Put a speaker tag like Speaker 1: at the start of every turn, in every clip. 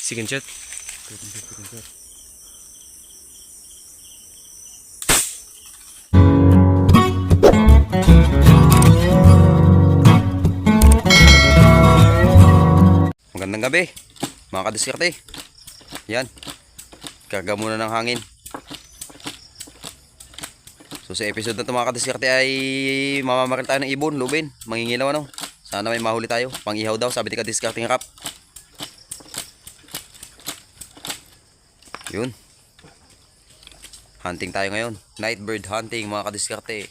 Speaker 1: Second shot.
Speaker 2: Second shot.
Speaker 3: Magandang gabi mga kadiskarte. Yan, karga muna ng hangin. So sa episode na ito mga kadiskarte ay mamamakil tayo ng ibon, lubin, mangingilaw ano. Sana may mahuli tayo, pang ihaw daw sabi ni kadiskarte ng rap. Yun, hunting tayo ngayon, night bird hunting mga kadiskarte.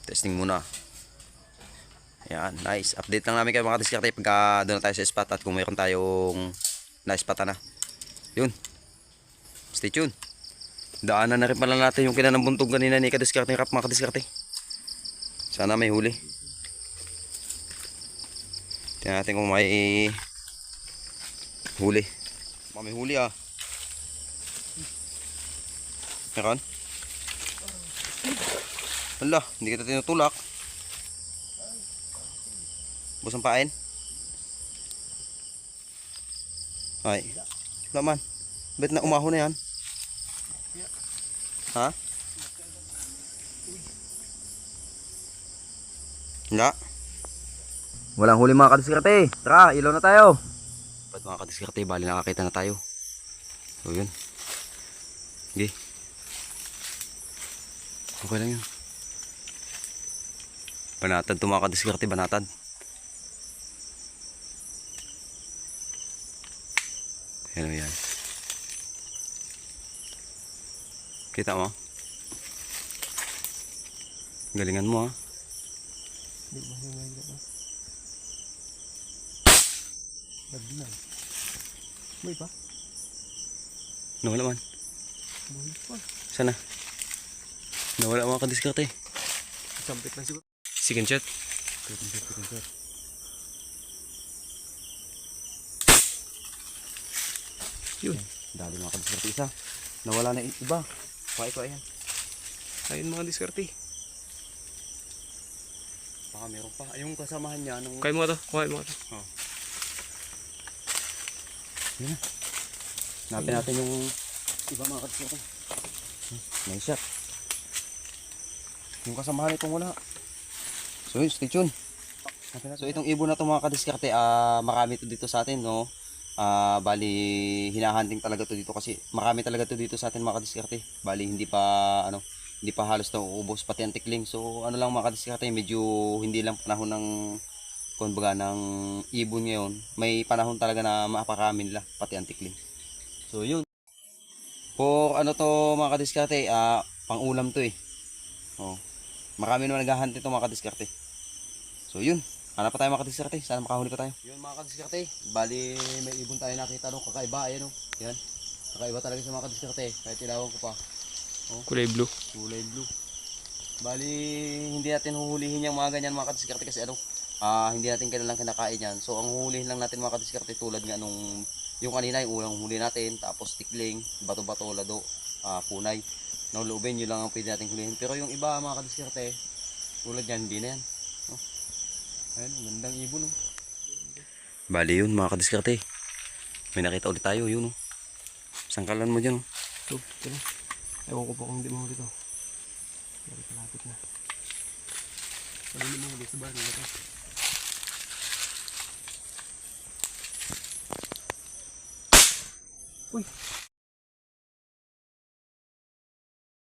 Speaker 3: Testing muna. Yan, nice. Update lang namin kayo mga kadiskarte pagka doon na tayo sa spot at kung mayroon tayong na-spot na. Yun. Stay tuned. Daanan na rin pala natin yung kinanambuntog kanina ni kadiskarte ng rap mga kadiskarte. Sana may huli. Tingnan natin kung may huli. May huli ah. Meron? Hala, hindi kita tinutulak. Busang pain. Ay. Wala man. Bet na umahon na yan. Ha? Wala. Walang huli mga kadiskarte. Tara, ilaw na tayo. Ba't mga kadiskarte, bali nakakita na tayo. So yun. Okay. Okay lang yun. Banatad ito mga kadiskarte, banatad. Ano yan? Kita mo? Galingan mo ha.
Speaker 2: Baglan. May pa?
Speaker 3: Nawala man.
Speaker 2: Buhay pa.
Speaker 3: Sana? Nawala mga kadiskarte.
Speaker 2: Sampit lang siguro.
Speaker 1: Second shot.
Speaker 2: Second shot.
Speaker 3: Yun. Dali mga kadiskarte isa. Nawala na iba. Kuha ko ayan.
Speaker 1: Ayun mga diskarte.
Speaker 3: Baka meron pa. Yung kasamahan niya. Nung...
Speaker 1: Kuhain mo ka to. Kuhain mo ka to.
Speaker 3: Oh. Yan na. Napin natin yung iba mga kadiskarte. Nice shot. Yung kasamahan itong wala. So yun, stay tuned. So itong ibon na ito mga kadiskarte, marami ito dito sa atin, no? Bali hinahunting talaga to dito kasi marami talaga to dito sa atin mga kadiskarte. Bali hindi pa halos nauubos pati ang tikling. So ano lang mga kadiskarte, medyo hindi lang panahon ng kumbaga ng ibon ngayon. May panahon talaga na mapakarami nila pati ang tikling. So yun. For ano to mga kadiskarte, pang-ulam to eh. Oh. Marami naman naghahunt ito mga kadiskarte. So yun. Hanap pa tayo mga kadiskarte. Sana makahuli pa tayo. Yun mga kadiskarte. Bali may ibon tayo nakita doon. Kakaiba. Ayan o. Yan. Kakaiba talaga sa mga kadiskarte. Kahit ilawan ko pa. Oh.
Speaker 1: Kulay blue.
Speaker 3: Kulay blue. Bali hindi natin huhulihin yung mga ganyan mga kadiskarte kasi ano. Hindi natin kailangan kinakain yan. So ang huhulihin lang natin mga kadiskarte tulad nga nung yung kanina yung ulang huli natin. Tapos tikling, bato-bato, lado, punay. Naulubin yun lang ang pwede natin hulihin. Pero yung iba mga kadiskarte tulad yan hindi na yan. Ayun, gandang ibon oh. Bali yun mga kadiskarte. May nakita ulit tayo yun oh. Sangkalan mo dyan oh.
Speaker 2: Ito, ito na. Ewan ko pa kung hindi mo ulit ito. Lapit na. Pagin mo ulit sa bahay na ito. Uy!